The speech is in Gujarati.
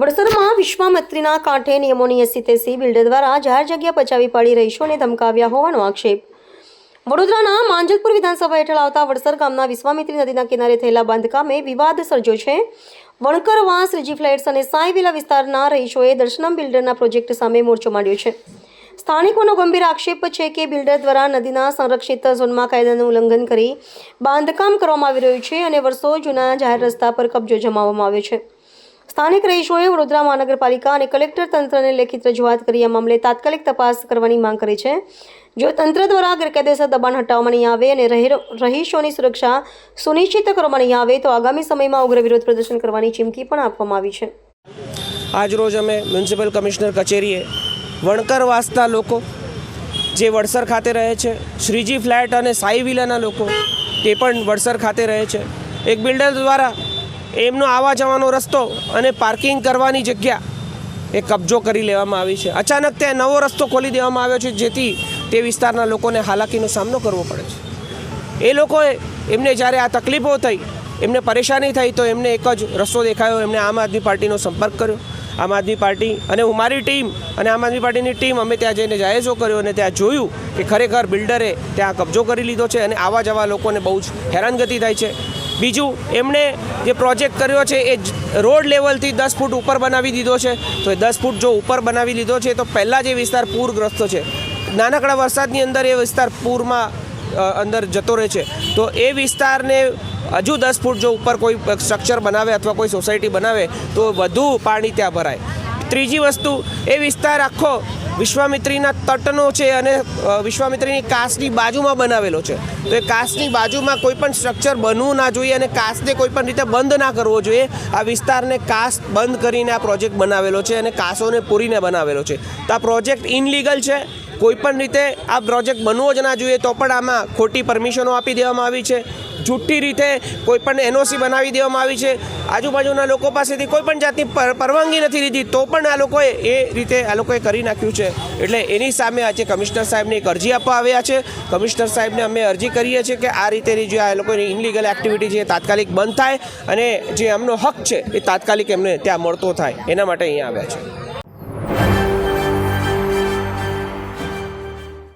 વડસરમાં વિશ્વામિત્રીના કાંઠે નિયમોની 80-80 બિલ્ડર દ્વારા જાહેર જગ્યા પચાવી પાડી રહીશોને ધમકાવ્યા હોવાનો આક્ષેપ। વડોદરાના માંજલપુર વિધાનસભા હેઠળ આવતા વડસર ગામના વિશ્વામિત્રી નદીના કિનારે થયેલા બાંધકામે વિવાદ સર્જ્યો છે। વણકરવાસ રીજી ફ્લેટ્સ અને સાઈ વિલા વિસ્તારના રહીશોએ દર્શનમ બિલ્ડરના પ્રોજેક્ટ સામે મોરચો માંડ્યો છે। સ્થાનિકોનો ગંભીર આક્ષેપ છે કે બિલ્ડર દ્વારા નદીના સંરક્ષિત ઝોનમાં કાયદાનું ઉલ્લંઘન કરી બાંધકામ કરવામાં આવી રહ્યું છે અને વર્ષો જૂના જાહેર રસ્તા પર કબજો જમાવવામાં આવ્યો છે। સ્થાનિક રહીશોએ વડોદરા મહાનગરપાલિકા અને કલેક્ટર તંત્રને લેખિત રજૂઆત કરી આ મામલે તાત્કાલિક તપાસ કરવાની માંગ કરી છે। જો તંત્ર દ્વારા ગેરકાયદેસર દબાણ હટાવવામાં નહીં આવે અને રહીશોની સુરક્ષા સુનિશ્ચિત કરવામાં નહીં આવે તો આગામી સમયમાં ઉગ્ર વિરોધ પ્રદર્શન કરવાની ચીમકી પણ આપવામાં આવી છે। આજરોજ અમે મ્યુનિસિપલ કમિશનર કચેરીએ વણકરવાસના લોકો જે વડસર ખાતે રહે છે, શ્રીજી ફ્લેટ અને સાઈ વિલાના લોકો તે પણ વડસર ખાતે રહે છે, એક બિલ્ડર દ્વારા એમનો આવવા જવાનો રસ્તો અને પાર્કિંગ કરવાની જગ્યા એ કબજો કરી લેવામાં આવી છે। અચાનક ત્યાં નવો રસ્તો ખોલી દેવામાં આવ્યો છે, જેથી તે વિસ્તારના લોકોને હાલાકીનો સામનો કરવો પડે છે। એ લોકોએ એમને જ્યારે આ તકલીફો થઈ, એમને પરેશાની થઈ, તો એમને એક જ રસ્તો દેખાયો, એમને આમ આદમી પાર્ટીનો સંપર્ક કર્યો। આમ આદમી પાર્ટી અને મારી ટીમ અને આમ આદમી પાર્ટીની ટીમ અમે ત્યાં જઈને જાયજો કર્યો અને ત્યાં જોયું કે ખરેખર બિલ્ડરે ત્યાં કબજો કરી લીધો છે અને આવા જવા લોકોને બહુ જ હેરાનગતિ થાય છે। બીજું, એમણે જે પ્રોજેક્ટ કર્યો છે એ રોડ લેવલથી 10 ફૂટ ઉપર બનાવી દીધો છે। તો એ 10 ફૂટ જો ઉપર બનાવી લીધો છે તો પહેલાં જે વિસ્તાર પૂરગ્રસ્ત છે, નાનકડા વરસાદની અંદર એ વિસ્તાર પૂરમાં અંદર જતો રહે છે, તો એ વિસ્તારને હજુ 10 ફૂટ જો ઉપર કોઈ સ્ટ્રક્ચર બનાવે અથવા કોઈ સોસાયટી બનાવે તો વધુ પાણી ત્યાં ભરાય। ત્રીજી વસ્તુ, એ વિસ્તાર આખો વિશ્વામિત્રીના તટનો છે અને વિશ્વામિત્રીની કાસની બાજુમાં બનાવેલો છે, તો એ કાસની બાજુમાં કોઈ પણ સ્ટ્રક્ચર બનવું ના જોઈએ અને કાસને કોઈ પણ રીતે બંધ ના કરવો જોઈએ। આ વિસ્તારને કાસ બંધ કરીને આ પ્રોજેક્ટ બનાવેલો છે અને કાસોને પૂરીને બનાવેલો છે, તો આ પ્રોજેક્ટ ઇનલીગલ છે। કોઈ પણ રીતે આ પ્રોજેક્ટ બનવો જ ના જોઈએ, તો પણ આમાં ખોટી પરમિશનો આપી દેવામાં આવી છે, જૂઠી રીતે કોઈ પણ એનઓસી બનાવી દેવામાં આવી છે, આજુબાજુના લોકો પાસેથી કોઈ પણ જાતની પરવાનગી નથી લીધી, તો પણ આ લોકોએ એ રીતે આ લોકોએ કરી નાખ્યું છે। એટલે એની સામે આજે કમિશનર સાહેબને એક અરજી આપવા આવ્યા છે। કમિશનર સાહેબને અમે અરજી કરીએ છીએ કે આ રીતેની જે આ લોકોની ઇનલીગલ એક્ટિવિટી છે એ તાત્કાલિક બંધ થાય અને જે એમનો હક છે એ તાત્કાલિક એમને ત્યાં મળતો થાય, એના માટે અહીંયા આવ્યા છે।